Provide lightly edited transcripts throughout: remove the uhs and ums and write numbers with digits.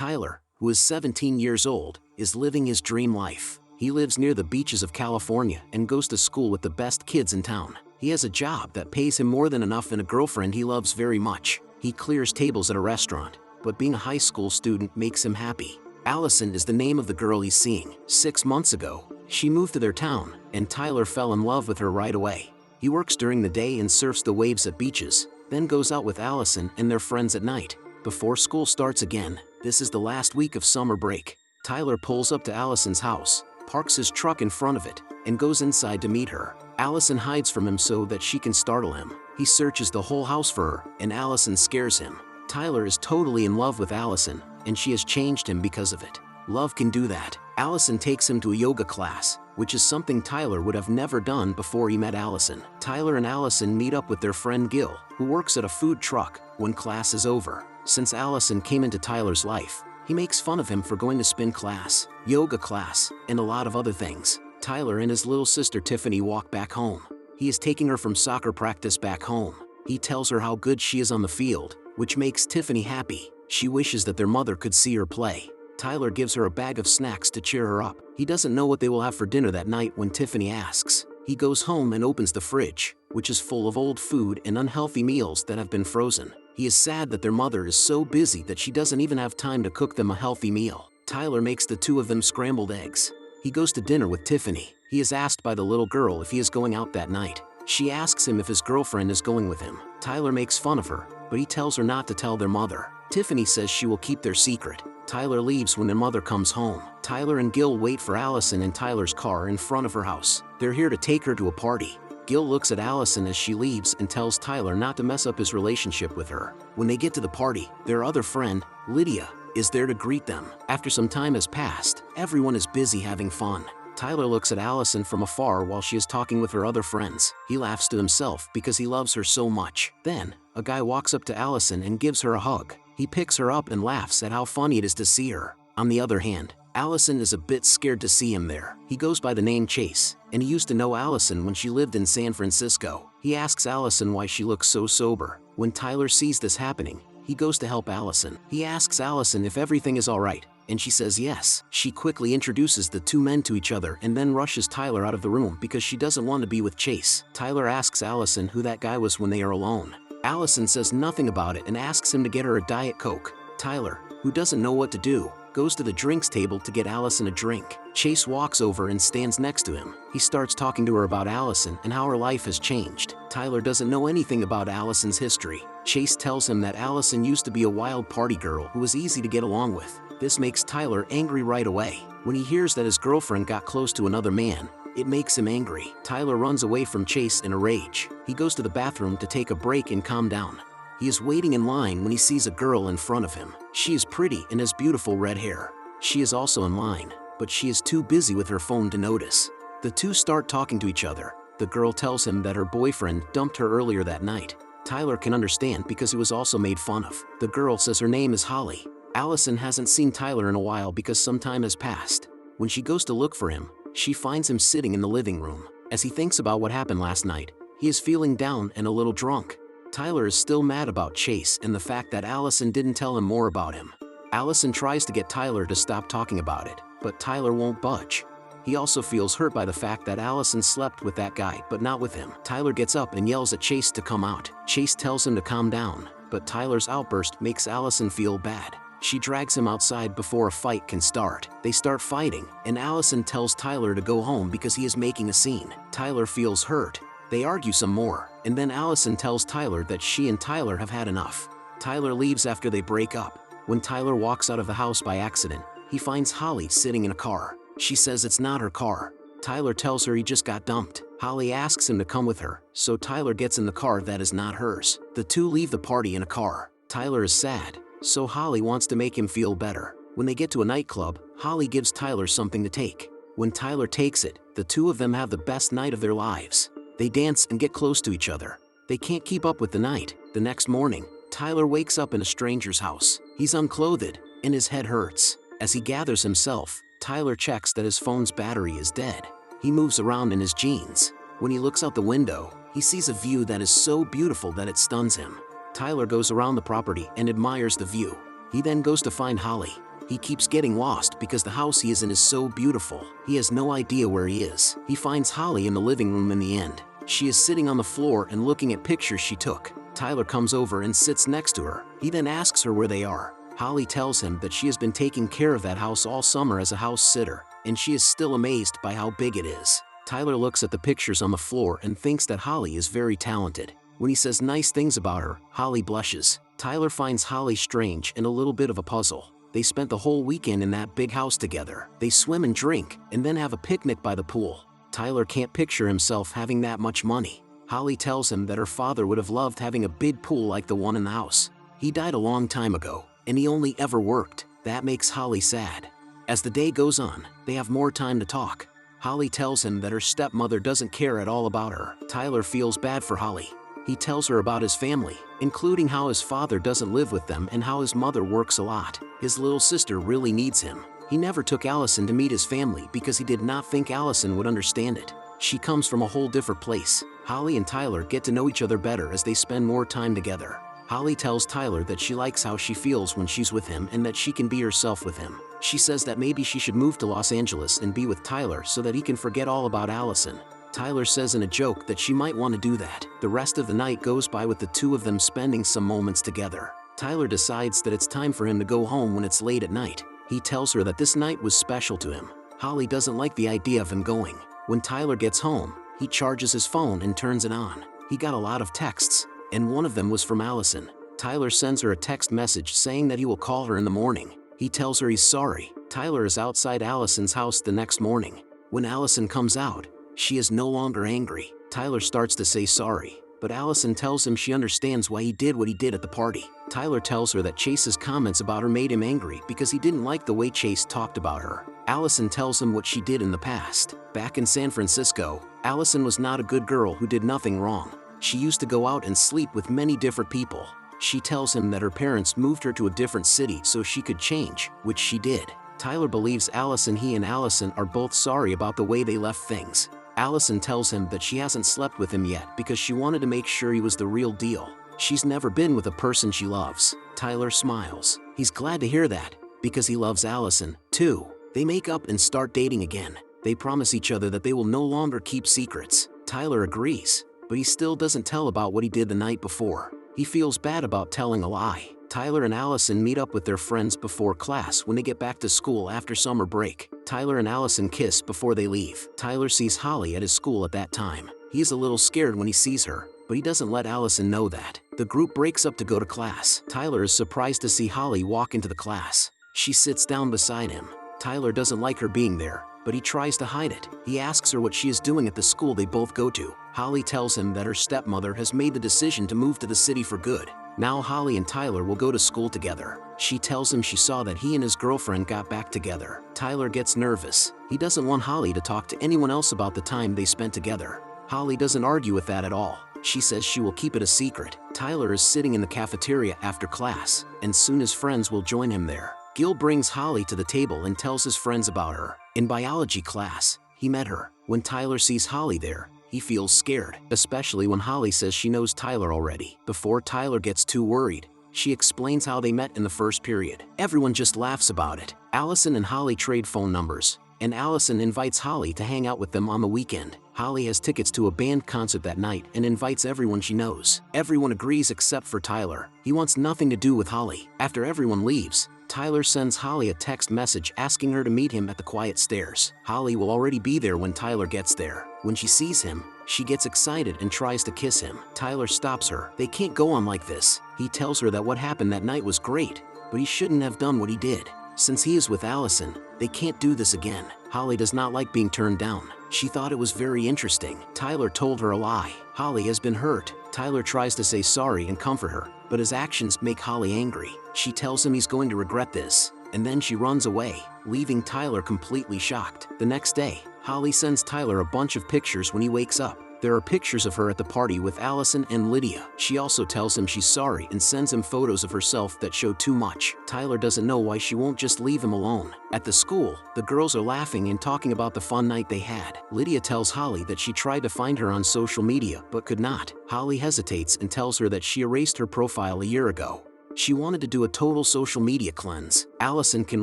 Tyler, who is 17 years old, is living his dream life. He lives near the beaches of California and goes to school with the best kids in town. He has a job that pays him more than enough and a girlfriend he loves very much. He clears tables at a restaurant, but being a high school student makes him happy. Allison is the name of the girl he's seeing. 6 months ago, she moved to their town, and Tyler fell in love with her right away. He works during the day and surfs the waves at beaches, then goes out with Allison and their friends at night. Before school starts again, this is the last week of summer break. Tyler pulls up to Allison's house, parks his truck in front of it, and goes inside to meet her. Allison hides from him so that she can startle him. He searches the whole house for her, and Allison scares him. Tyler is totally in love with Allison, and she has changed him because of it. Love can do that. Allison takes him to a yoga class, which is something Tyler would have never done before he met Allison. Tyler and Allison meet up with their friend Gil, who works at a food truck, when class is over. Since Allison came into Tyler's life, he makes fun of him for going to spin class, yoga class, and a lot of other things. Tyler and his little sister Tiffany walk back home. He is taking her from soccer practice back home. He tells her how good she is on the field, which makes Tiffany happy. She wishes that their mother could see her play. Tyler gives her a bag of snacks to cheer her up. He doesn't know what they will have for dinner that night when Tiffany asks. He goes home and opens the fridge, which is full of old food and unhealthy meals that have been frozen. He is sad that their mother is so busy that she doesn't even have time to cook them a healthy meal. Tyler makes the two of them scrambled eggs. He goes to dinner with Tiffany. He is asked by the little girl if he is going out that night. She asks him if his girlfriend is going with him. Tyler makes fun of her, but he tells her not to tell their mother. Tiffany says she will keep their secret. Tyler leaves when their mother comes home. Tyler and Gil wait for Allison in Tyler's car in front of her house. They're here to take her to a party. Gil looks at Allison as she leaves and tells Tyler not to mess up his relationship with her. When they get to the party, their other friend, Lydia, is there to greet them. After some time has passed, everyone is busy having fun. Tyler looks at Allison from afar while she is talking with her other friends. He laughs to himself because he loves her so much. Then, a guy walks up to Allison and gives her a hug. He picks her up and laughs at how funny it is to see her. On the other hand, Allison is a bit scared to see him there. He goes by the name Chase, and he used to know Allison when she lived in San Francisco. He asks Allison why she looks so sober. When Tyler sees this happening, he goes to help Allison. He asks Allison if everything is alright, and she says yes. She quickly introduces the two men to each other and then rushes Tyler out of the room because she doesn't want to be with Chase. Tyler asks Allison who that guy was when they are alone. Allison says nothing about it and asks him to get her a Diet Coke. Tyler, who doesn't know what to do, goes to the drinks table to get Allison a drink. Chase walks over and stands next to him. He starts talking to her about Allison and how her life has changed. Tyler doesn't know anything about Allison's history. Chase tells him that Allison used to be a wild party girl who was easy to get along with. This makes Tyler angry right away. When he hears that his girlfriend got close to another man, it makes him angry. Tyler runs away from Chase in a rage. He goes to the bathroom to take a break and calm down. He is waiting in line when he sees a girl in front of him. She is pretty and has beautiful red hair. She is also in line, but she is too busy with her phone to notice. The two start talking to each other. The girl tells him that her boyfriend dumped her earlier that night. Tyler can understand because he was also made fun of. The girl says her name is Holly. Allison hasn't seen Tyler in a while because some time has passed. When she goes to look for him, she finds him sitting in the living room. As he thinks about what happened last night, he is feeling down and a little drunk. Tyler is still mad about Chase and the fact that Allison didn't tell him more about him. Allison tries to get Tyler to stop talking about it, but Tyler won't budge. He also feels hurt by the fact that Allison slept with that guy but not with him. Tyler gets up and yells at Chase to come out. Chase tells him to calm down, but Tyler's outburst makes Allison feel bad. She drags him outside before a fight can start. They start fighting, and Allison tells Tyler to go home because he is making a scene. Tyler feels hurt. They argue some more, and then Allison tells Tyler that she and Tyler have had enough. Tyler leaves after they break up. When Tyler walks out of the house by accident, he finds Holly sitting in a car. She says it's not her car. Tyler tells her he just got dumped. Holly asks him to come with her, so Tyler gets in the car that is not hers. The two leave the party in a car. Tyler is sad, so Holly wants to make him feel better. When they get to a nightclub, Holly gives Tyler something to take. When Tyler takes it, the two of them have the best night of their lives. They dance and get close to each other. They can't keep up with the night. The next morning, Tyler wakes up in a stranger's house. He's unclothed, and his head hurts. As he gathers himself, Tyler checks that his phone's battery is dead. He moves around in his jeans. When he looks out the window, he sees a view that is so beautiful that it stuns him. Tyler goes around the property and admires the view. He then goes to find Holly. He keeps getting lost because the house he is in is so beautiful. He has no idea where he is. He finds Holly in the living room in the end. She is sitting on the floor and looking at pictures she took. Tyler comes over and sits next to her. He then asks her where they are. Holly tells him that she has been taking care of that house all summer as a house sitter, and she is still amazed by how big it is. Tyler looks at the pictures on the floor and thinks that Holly is very talented. When he says nice things about her, Holly blushes. Tyler finds Holly strange and a little bit of a puzzle. They spent the whole weekend in that big house together. They swim and drink, and then have a picnic by the pool. Tyler can't picture himself having that much money. Holly tells him that her father would have loved having a big pool like the one in the house. He died a long time ago, and he only ever worked. That makes Holly sad. As the day goes on, they have more time to talk. Holly tells him that her stepmother doesn't care at all about her. Tyler feels bad for Holly. He tells her about his family, including how his father doesn't live with them and how his mother works a lot. His little sister really needs him. He never took Allison to meet his family because he did not think Allison would understand it. She comes from a whole different place. Holly and Tyler get to know each other better as they spend more time together. Holly tells Tyler that she likes how she feels when she's with him and that she can be herself with him. She says that maybe she should move to Los Angeles and be with Tyler so that he can forget all about Allison. Tyler says in a joke that she might want to do that. The rest of the night goes by with the two of them spending some moments together. Tyler decides that it's time for him to go home when it's late at night. He tells her that this night was special to him. Holly doesn't like the idea of him going. When Tyler gets home, he charges his phone and turns it on. He got a lot of texts, and one of them was from Allison. Tyler sends her a text message saying that he will call her in the morning. He tells her he's sorry. Tyler is outside Allison's house the next morning. When Allison comes out, she is no longer angry. Tyler starts to say sorry, but Allison tells him she understands why he did what he did at the party. Tyler tells her that Chase's comments about her made him angry because he didn't like the way Chase talked about her. Allison tells him what she did in the past. Back in San Francisco, Allison was not a good girl who did nothing wrong. She used to go out and sleep with many different people. She tells him that her parents moved her to a different city so she could change, which she did. Tyler believes he and Allison are both sorry about the way they left things. Allison tells him that she hasn't slept with him yet because she wanted to make sure he was the real deal. She's never been with a person she loves. Tyler smiles. He's glad to hear that, because he loves Allison, too. They make up and start dating again. They promise each other that they will no longer keep secrets. Tyler agrees, but he still doesn't tell about what he did the night before. He feels bad about telling a lie. Tyler and Allison meet up with their friends before class when they get back to school after summer break. Tyler and Allison kiss before they leave. Tyler sees Holly at his school at that time. He is a little scared when he sees her, but he doesn't let Allison know that. The group breaks up to go to class. Tyler is surprised to see Holly walk into the class. She sits down beside him. Tyler doesn't like her being there, but he tries to hide it. He asks her what she is doing at the school they both go to. Holly tells him that her stepmother has made the decision to move to the city for good. Now Holly and Tyler will go to school together. She tells him she saw that he and his girlfriend got back together. Tyler gets nervous. He doesn't want Holly to talk to anyone else about the time they spent together. Holly doesn't argue with that at all. She says she will keep it a secret. Tyler is sitting in the cafeteria after class, and soon his friends will join him there. Gil brings Holly to the table and tells his friends about her. In biology class, he met her. When Tyler sees Holly there, he feels scared, especially when Holly says she knows Tyler already. Before Tyler gets too worried, she explains how they met in the first period. Everyone just laughs about it. Allison and Holly trade phone numbers, and Allison invites Holly to hang out with them on the weekend. Holly has tickets to a band concert that night and invites everyone she knows. Everyone agrees except for Tyler. He wants nothing to do with Holly. After everyone leaves, Tyler sends Holly a text message asking her to meet him at the quiet stairs. Holly will already be there when Tyler gets there. When she sees him, she gets excited and tries to kiss him. Tyler stops her. They can't go on like this. He tells her that what happened that night was great, but he shouldn't have done what he did. Since he is with Allison, they can't do this again. Holly does not like being turned down. She thought it was very interesting. Tyler told her a lie. Holly has been hurt. Tyler tries to say sorry and comfort her, but his actions make Holly angry. She tells him he's going to regret this, and then she runs away, leaving Tyler completely shocked. The next day, Holly sends Tyler a bunch of pictures when he wakes up. There are pictures of her at the party with Allison and Lydia. She also tells him she's sorry and sends him photos of herself that show too much. Tyler doesn't know why she won't just leave him alone. At the school, the girls are laughing and talking about the fun night they had. Lydia tells Holly that she tried to find her on social media but could not. Holly hesitates and tells her that she erased her profile a year ago. She wanted to do a total social media cleanse. Allison can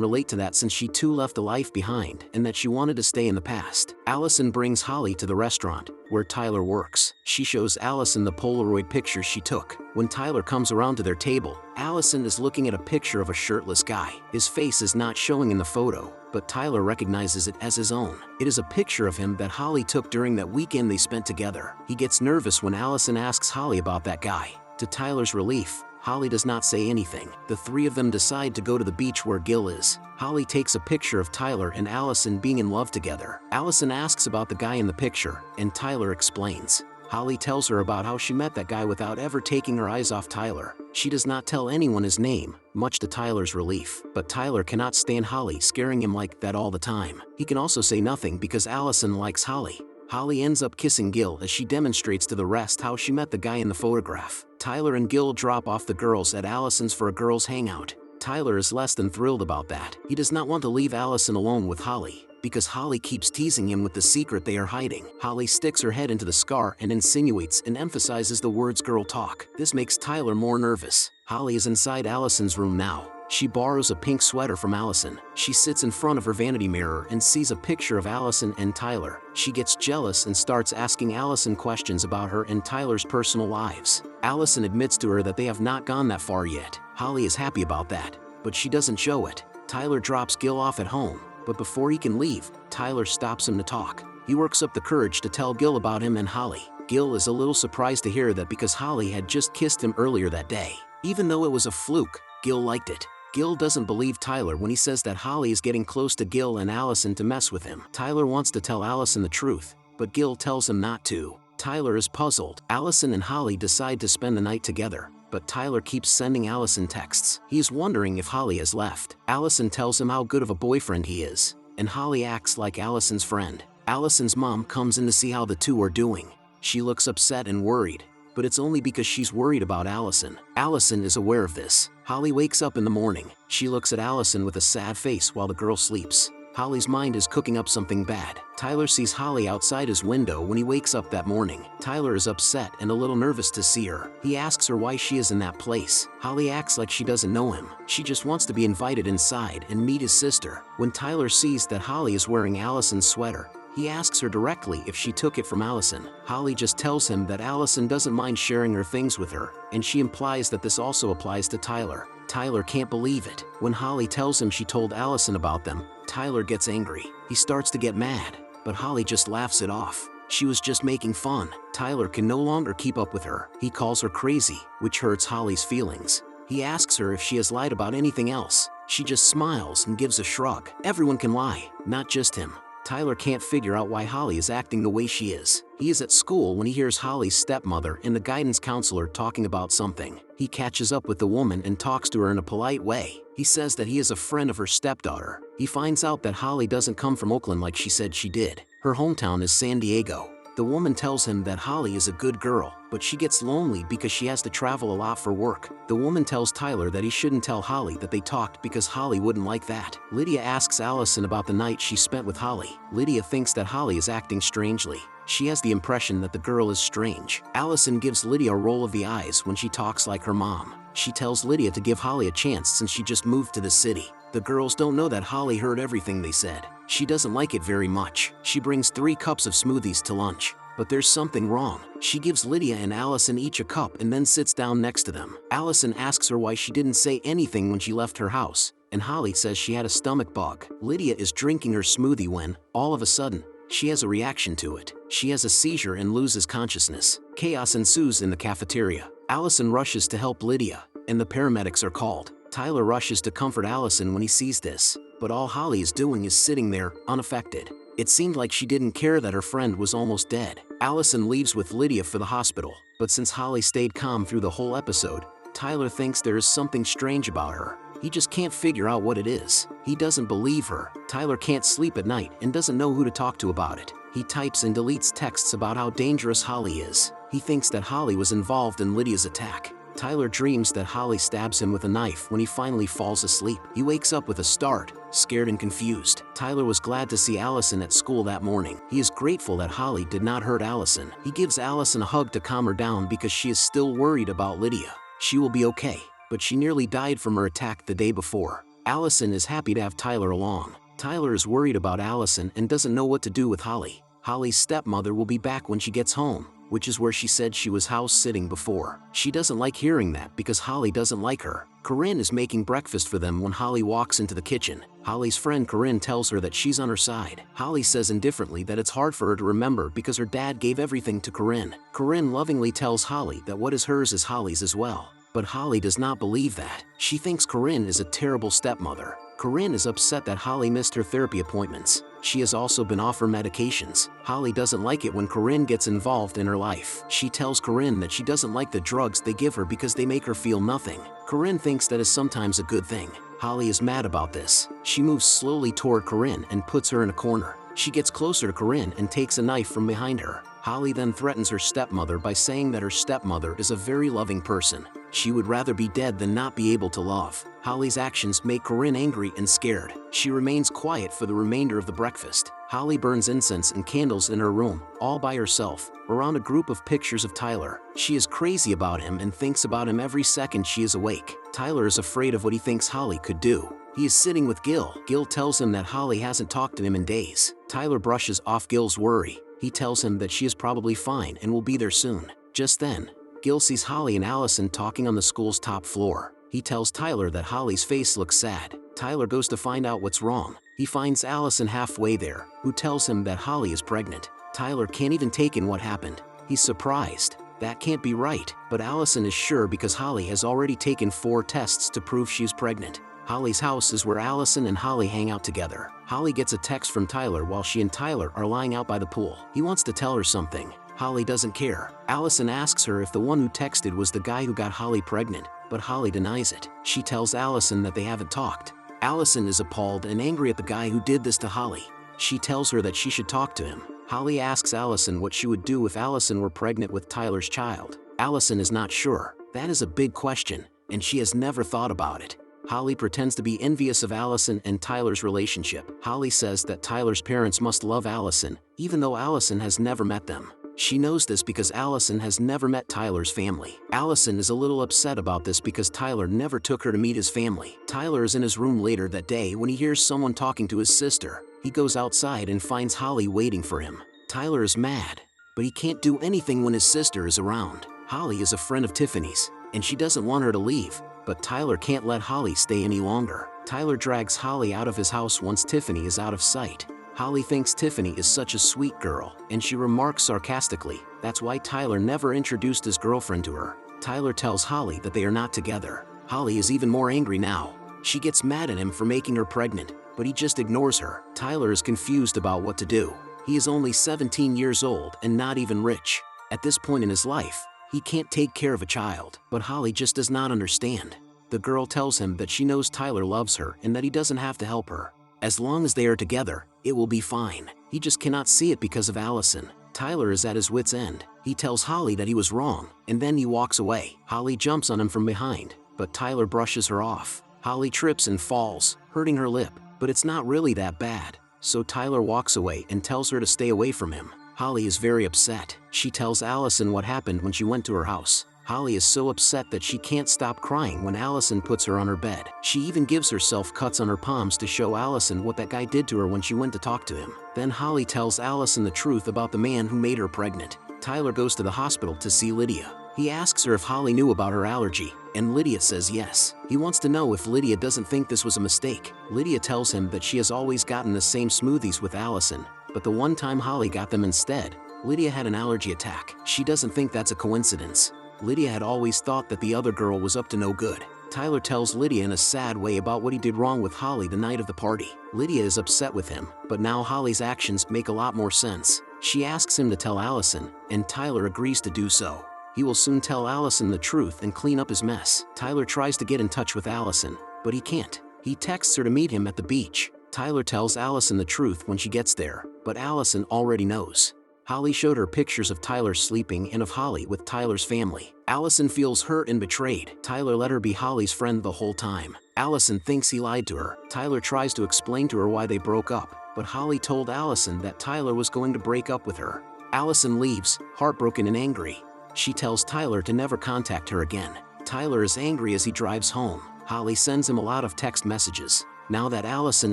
relate to that since she too left a life behind and that she wanted to stay in the past. Allison brings Holly to the restaurant, where Tyler works. She shows Allison the Polaroid pictures she took. When Tyler comes around to their table, Allison is looking at a picture of a shirtless guy. His face is not showing in the photo, but Tyler recognizes it as his own. It is a picture of him that Holly took during that weekend they spent together. He gets nervous when Allison asks Holly about that guy. To Tyler's relief, Holly does not say anything. The three of them decide to go to the beach where Gil is. Holly takes a picture of Tyler and Allison being in love together. Allison asks about the guy in the picture, and Tyler explains. Holly tells her about how she met that guy without ever taking her eyes off Tyler. She does not tell anyone his name, much to Tyler's relief. But Tyler cannot stand Holly scaring him like that all the time. He can also say nothing because Allison likes Holly. Holly ends up kissing Gil as she demonstrates to the rest how she met the guy in the photograph. Tyler and Gil drop off the girls at Allison's for a girls' hangout. Tyler is less than thrilled about that. He does not want to leave Allison alone with Holly, because Holly keeps teasing him with the secret they are hiding. Holly sticks her head into the scar and insinuates and emphasizes the words girl talk. This makes Tyler more nervous. Holly is inside Allison's room now. She borrows a pink sweater from Allison. She sits in front of her vanity mirror and sees a picture of Allison and Tyler. She gets jealous and starts asking Allison questions about her and Tyler's personal lives. Allison admits to her that they have not gone that far yet. Holly is happy about that, but she doesn't show it. Tyler drops Gil off at home, but before he can leave, Tyler stops him to talk. He works up the courage to tell Gil about him and Holly. Gil is a little surprised to hear that because Holly had just kissed him earlier that day. Even though it was a fluke, Gil liked it. Gil doesn't believe Tyler when he says that Holly is getting close to Gil and Allison to mess with him. Tyler wants to tell Allison the truth, but Gil tells him not to. Tyler is puzzled. Allison and Holly decide to spend the night together, but Tyler keeps sending Allison texts. He is wondering if Holly has left. Allison tells him how good of a boyfriend he is, and Holly acts like Allison's friend. Allison's mom comes in to see how the two are doing. She looks upset and worried, but it's only because she's worried about Allison. Allison is aware of this. Holly wakes up in the morning. She looks at Allison with a sad face while the girl sleeps. Holly's mind is cooking up something bad. Tyler sees Holly outside his window when he wakes up that morning. Tyler is upset and a little nervous to see her. He asks her why she is in that place. Holly acts like she doesn't know him. She just wants to be invited inside and meet his sister. When Tyler sees that Holly is wearing Allison's sweater, he asks her directly if she took it from Allison. Holly just tells him that Allison doesn't mind sharing her things with her, and she implies that this also applies to Tyler. Tyler can't believe it. When Holly tells him she told Allison about them, Tyler gets angry. He starts to get mad, but Holly just laughs it off. She was just making fun. Tyler can no longer keep up with her. He calls her crazy, which hurts Holly's feelings. He asks her if she has lied about anything else. She just smiles and gives a shrug. Everyone can lie, not just him. Tyler can't figure out why Holly is acting the way she is. He is at school when he hears Holly's stepmother and the guidance counselor talking about something. He catches up with the woman and talks to her in a polite way. He says that he is a friend of her stepdaughter. He finds out that Holly doesn't come from Oakland like she said she did. Her hometown is San Diego. The woman tells him that Holly is a good girl, but she gets lonely because she has to travel a lot for work. The woman tells Tyler that he shouldn't tell Holly that they talked because Holly wouldn't like that. Lydia asks Allison about the night she spent with Holly. Lydia thinks that Holly is acting strangely. She has the impression that the girl is strange. Allison gives Lydia a roll of the eyes when she talks like her mom. She tells Lydia to give Holly a chance since she just moved to the city. The girls don't know that Holly heard everything they said. She doesn't like it very much. She brings 3 cups of smoothies to lunch. But there's something wrong. She gives Lydia and Allison each a cup and then sits down next to them. Allison asks her why she didn't say anything when she left her house, and Holly says she had a stomach bug. Lydia is drinking her smoothie when, all of a sudden, she has a reaction to it. She has a seizure and loses consciousness. Chaos ensues in the cafeteria. Allison rushes to help Lydia, and the paramedics are called. Tyler rushes to comfort Allison when he sees this, but all Holly is doing is sitting there, unaffected. It seemed like she didn't care that her friend was almost dead. Allison leaves with Lydia for the hospital, but since Holly stayed calm through the whole episode, Tyler thinks there is something strange about her. He just can't figure out what it is. He doesn't believe her. Tyler can't sleep at night and doesn't know who to talk to about it. He types and deletes texts about how dangerous Holly is. He thinks that Holly was involved in Lydia's attack. Tyler dreams that Holly stabs him with a knife when he finally falls asleep. He wakes up with a start, scared and confused. Tyler was glad to see Allison at school that morning. He is grateful that Holly did not hurt Allison. He gives Allison a hug to calm her down because she is still worried about Lydia. She will be okay. but she nearly died from her attack the day before. Allison is happy to have Tyler along. Tyler is worried about Allison and doesn't know what to do with Holly. Holly's stepmother will be back when she gets home, which is where she said she was house sitting before. She doesn't like hearing that because Holly doesn't like her. Corinne is making breakfast for them when Holly walks into the kitchen. Holly's friend Corinne tells her that she's on her side. Holly says indifferently that it's hard for her to remember because her dad gave everything to Corinne. Corinne lovingly tells Holly that what is hers is Holly's as well. But Holly does not believe that. She thinks Corinne is a terrible stepmother. Corinne is upset that Holly missed her therapy appointments. She has also been off her medications. Holly doesn't like it when Corinne gets involved in her life. She tells Corinne that she doesn't like the drugs they give her because they make her feel nothing. Corinne thinks that is sometimes a good thing. Holly is mad about this. She moves slowly toward Corinne and puts her in a corner. She gets closer to Corinne and takes a knife from behind her. Holly then threatens her stepmother by saying that her stepmother is a very loving person. She would rather be dead than not be able to love. Holly's actions make Corinne angry and scared. She remains quiet for the remainder of the breakfast. Holly burns incense and candles in her room, all by herself, around a group of pictures of Tyler. She is crazy about him and thinks about him every second she is awake. Tyler is afraid of what he thinks Holly could do. He is sitting with Gil. Gil tells him that Holly hasn't talked to him in days. Tyler brushes off Gil's worry. He tells him that she is probably fine and will be there soon. Just then, Gil sees Holly and Allison talking on the school's top floor. He tells Tyler that Holly's face looks sad. Tyler goes to find out what's wrong. He finds Allison halfway there, who tells him that Holly is pregnant. Tyler can't even take in what happened. He's surprised. That can't be right. But Allison is sure because Holly has already taken 4 tests to prove she's pregnant. Holly's house is where Allison and Holly hang out together. Holly gets a text from Tyler while she and Tyler are lying out by the pool. He wants to tell her something. Holly doesn't care. Allison asks her if the one who texted was the guy who got Holly pregnant, but Holly denies it. She tells Allison that they haven't talked. Allison is appalled and angry at the guy who did this to Holly. She tells her that she should talk to him. Holly asks Allison what she would do if Allison were pregnant with Tyler's child. Allison is not sure. That is a big question, and she has never thought about it. Holly pretends to be envious of Allison and Tyler's relationship. Holly says that Tyler's parents must love Allison, even though Allison has never met them. She knows this because Allison has never met Tyler's family. Allison is a little upset about this because Tyler never took her to meet his family. Tyler is in his room later that day when he hears someone talking to his sister. He goes outside and finds Holly waiting for him. Tyler is mad, but he can't do anything when his sister is around. Holly is a friend of Tiffany's, and she doesn't want her to leave, but Tyler can't let Holly stay any longer. Tyler drags Holly out of his house once Tiffany is out of sight. Holly thinks Tiffany is such a sweet girl, and she remarks sarcastically, that's why Tyler never introduced his girlfriend to her. Tyler tells Holly that they are not together. Holly is even more angry now. She gets mad at him for making her pregnant, but he just ignores her. Tyler is confused about what to do. He is only 17 years old and not even rich. At this point in his life, he can't take care of a child, but Holly just does not understand. The girl tells him that she knows Tyler loves her and that he doesn't have to help her. As long as they are together, it will be fine. He just cannot see it because of Allison. Tyler is at his wit's end. He tells Holly that he was wrong, and then he walks away. Holly jumps on him from behind, but Tyler brushes her off. Holly trips and falls, hurting her lip, but it's not really that bad. So Tyler walks away and tells her to stay away from him. Holly is very upset. She tells Allison what happened when she went to her house. Holly is so upset that she can't stop crying when Allison puts her on her bed. She even gives herself cuts on her palms to show Allison what that guy did to her when she went to talk to him. Then Holly tells Allison the truth about the man who made her pregnant. Tyler goes to the hospital to see Lydia. He asks her if Holly knew about her allergy, and Lydia says yes. He wants to know if Lydia doesn't think this was a mistake. Lydia tells him that she has always gotten the same smoothies with Allison, but the one time Holly got them instead, Lydia had an allergy attack. She doesn't think that's a coincidence. Lydia had always thought that the other girl was up to no good. Tyler tells Lydia in a sad way about what he did wrong with Holly the night of the party. Lydia is upset with him, but now Holly's actions make a lot more sense. She asks him to tell Allison, and Tyler agrees to do so. He will soon tell Allison the truth and clean up his mess. Tyler tries to get in touch with Allison, but he can't. He texts her to meet him at the beach. Tyler tells Allison the truth when she gets there, but Allison already knows. Holly showed her pictures of Tyler sleeping and of Holly with Tyler's family. Allison feels hurt and betrayed. Tyler let her be Holly's friend the whole time. Allison thinks he lied to her. Tyler tries to explain to her why they broke up, but Holly told Allison that Tyler was going to break up with her. Allison leaves, heartbroken and angry. She tells Tyler to never contact her again. Tyler is angry as he drives home. Holly sends him a lot of text messages. Now that Allison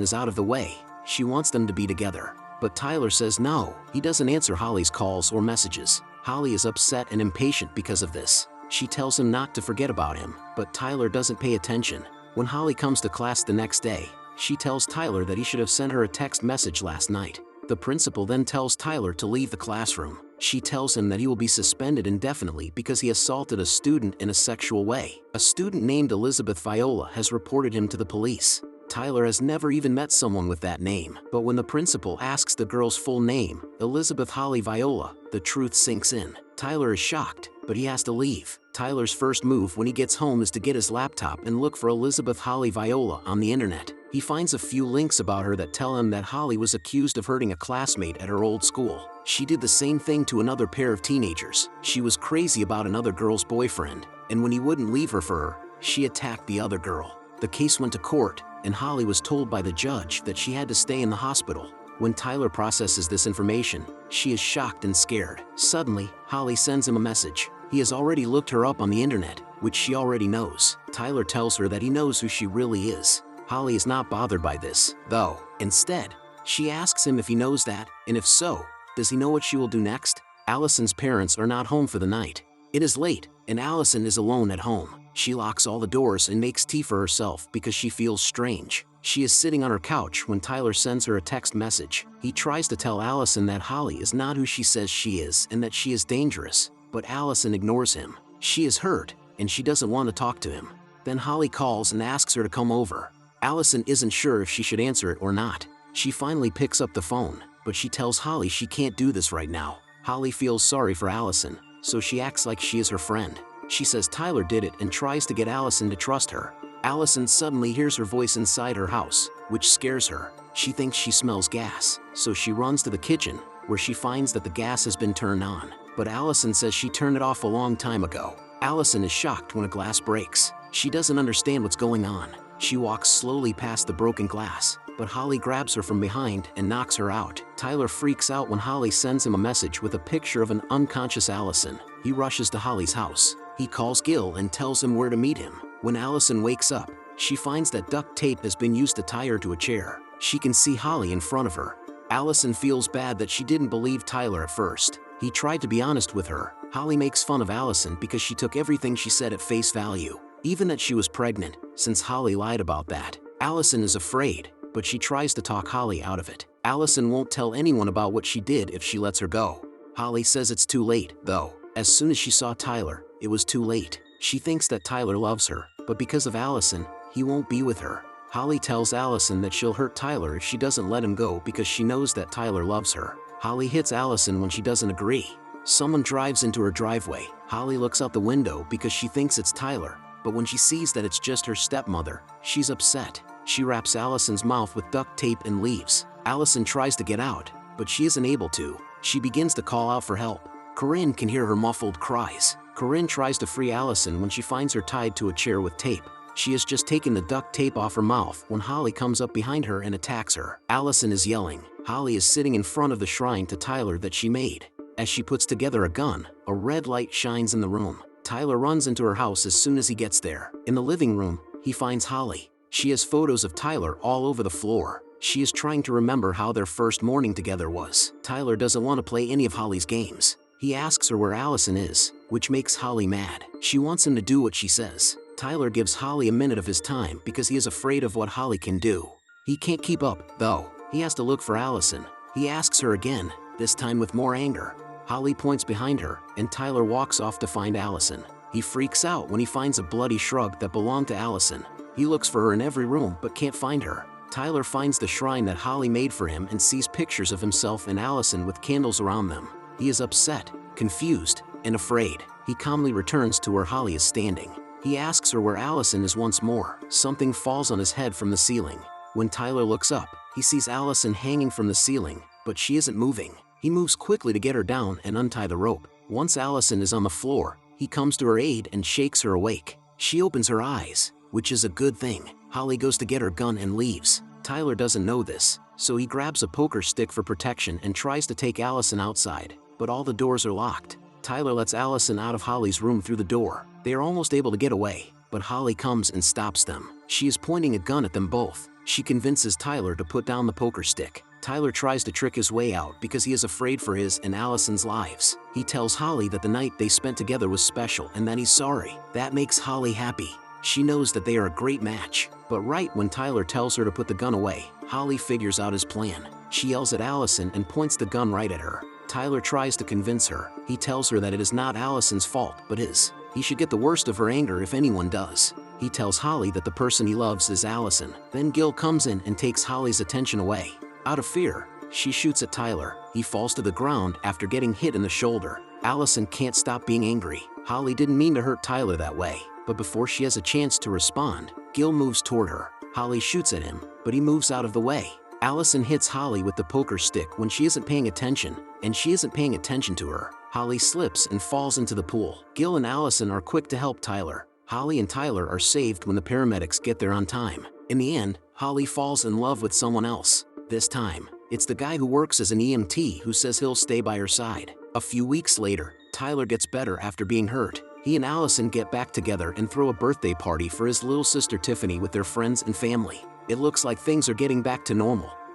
is out of the way, she wants them to be together. But Tyler says no, he doesn't answer Holly's calls or messages. Holly is upset and impatient because of this. She tells him not to forget about him, but Tyler doesn't pay attention. When Holly comes to class the next day, she tells Tyler that he should have sent her a text message last night. The principal then tells Tyler to leave the classroom. She tells him that he will be suspended indefinitely because he assaulted a student in a sexual way. A student named Elizabeth Viola has reported him to the police. Tyler has never even met someone with that name, but when the principal asks the girl's full name, Elizabeth Holly Viola, the truth sinks in. Tyler is shocked, but he has to leave. Tyler's first move when he gets home is to get his laptop and look for Elizabeth Holly Viola on the internet. He finds a few links about her that tell him that Holly was accused of hurting a classmate at her old school. She did the same thing to another pair of teenagers. She was crazy about another girl's boyfriend, and when he wouldn't leave her for her, she attacked the other girl. The case went to court, and Holly was told by the judge that she had to stay in the hospital. When Tyler processes this information, she is shocked and scared. Suddenly, Holly sends him a message. He has already looked her up on the internet, which she already knows. Tyler tells her that he knows who she really is. Holly is not bothered by this, though. Instead, she asks him if he knows that, and if so, does he know what she will do next? Allison's parents are not home for the night. It is late, and Allison is alone at home. She locks all the doors and makes tea for herself because she feels strange. She is sitting on her couch when Tyler sends her a text message. He tries to tell Allison that Holly is not who she says she is and that she is dangerous, but Allison ignores him. She is hurt, and she doesn't want to talk to him. Then Holly calls and asks her to come over. Allison isn't sure if she should answer it or not. She finally picks up the phone, but she tells Holly she can't do this right now. Holly feels sorry for Allison, so she acts like she is her friend. She says Tyler did it and tries to get Allison to trust her. Allison suddenly hears her voice inside her house, which scares her. She thinks she smells gas, so she runs to the kitchen, where she finds that the gas has been turned on. But Allison says she turned it off a long time ago. Allison is shocked when a glass breaks. She doesn't understand what's going on. She walks slowly past the broken glass, but Holly grabs her from behind and knocks her out. Tyler freaks out when Holly sends him a message with a picture of an unconscious Allison. He rushes to Holly's house. He calls Gil and tells him where to meet him. When Allison wakes up, she finds that duct tape has been used to tie her to a chair. She can see Holly in front of her. Allison feels bad that she didn't believe Tyler at first. He tried to be honest with her. Holly makes fun of Allison because she took everything she said at face value, even that she was pregnant, since Holly lied about that. Allison is afraid, but she tries to talk Holly out of it. Allison won't tell anyone about what she did if she lets her go. Holly says it's too late, though. As soon as she saw Tyler, it was too late. She thinks that Tyler loves her, but because of Allison, he won't be with her. Holly tells Allison that she'll hurt Tyler if she doesn't let him go because she knows that Tyler loves her. Holly hits Allison when she doesn't agree. Someone drives into her driveway. Holly looks out the window because she thinks it's Tyler, but when she sees that it's just her stepmother, she's upset. She wraps Allison's mouth with duct tape and leaves. Allison tries to get out, but she isn't able to. She begins to call out for help. Corinne can hear her muffled cries. Corinne tries to free Allison when she finds her tied to a chair with tape. She has just taken the duct tape off her mouth when Holly comes up behind her and attacks her. Allison is yelling. Holly is sitting in front of the shrine to Tyler that she made. As she puts together a gun, a red light shines in the room. Tyler runs into her house as soon as he gets there. In the living room, he finds Holly. She has photos of Tyler all over the floor. She is trying to remember how their first morning together was. Tyler doesn't want to play any of Holly's games. He asks her where Allison is, which makes Holly mad. She wants him to do what she says. Tyler gives Holly a minute of his time because he is afraid of what Holly can do. He can't keep up, though. He has to look for Allison. He asks her again, this time with more anger. Holly points behind her, and Tyler walks off to find Allison. He freaks out when he finds a bloody shrug that belonged to Allison. He looks for her in every room but can't find her. Tyler finds the shrine that Holly made for him and sees pictures of himself and Allison with candles around them. He is upset, confused, and afraid. He calmly returns to where Holly is standing. He asks her where Allison is once more. Something falls on his head from the ceiling. When Tyler looks up, he sees Allison hanging from the ceiling, but she isn't moving. He moves quickly to get her down and untie the rope. Once Allison is on the floor, he comes to her aid and shakes her awake. She opens her eyes, which is a good thing. Holly goes to get her gun and leaves. Tyler doesn't know this, so he grabs a poker stick for protection and tries to take Allison outside, but all the doors are locked. Tyler lets Allison out of Holly's room through the door. They are almost able to get away, but Holly comes and stops them. She is pointing a gun at them both. She convinces Tyler to put down the poker stick. Tyler tries to trick his way out because he is afraid for his and Allison's lives. He tells Holly that the night they spent together was special and that he's sorry. That makes Holly happy. She knows that they are a great match. But right when Tyler tells her to put the gun away, Holly figures out his plan. She yells at Allison and points the gun right at her. Tyler tries to convince her. He tells her that it is not Allison's fault, but his. He should get the worst of her anger if anyone does. He tells Holly that the person he loves is Allison. Then Gil comes in and takes Holly's attention away. Out of fear, she shoots at Tyler. He falls to the ground after getting hit in the shoulder. Allison can't stop being angry. Holly didn't mean to hurt Tyler that way. But before she has a chance to respond, Gil moves toward her. Holly shoots at him, but he moves out of the way. Allison hits Holly with the poker stick when she isn't paying attention, and she isn't paying attention to her. Holly slips and falls into the pool. Gil and Allison are quick to help Tyler. Holly and Tyler are saved when the paramedics get there on time. In the end, Holly falls in love with someone else. This time, it's the guy who works as an EMT who says he'll stay by her side. A few weeks later, Tyler gets better after being hurt. He and Allison get back together and throw a birthday party for his little sister Tiffany with their friends and family. It looks like things are getting back to normal.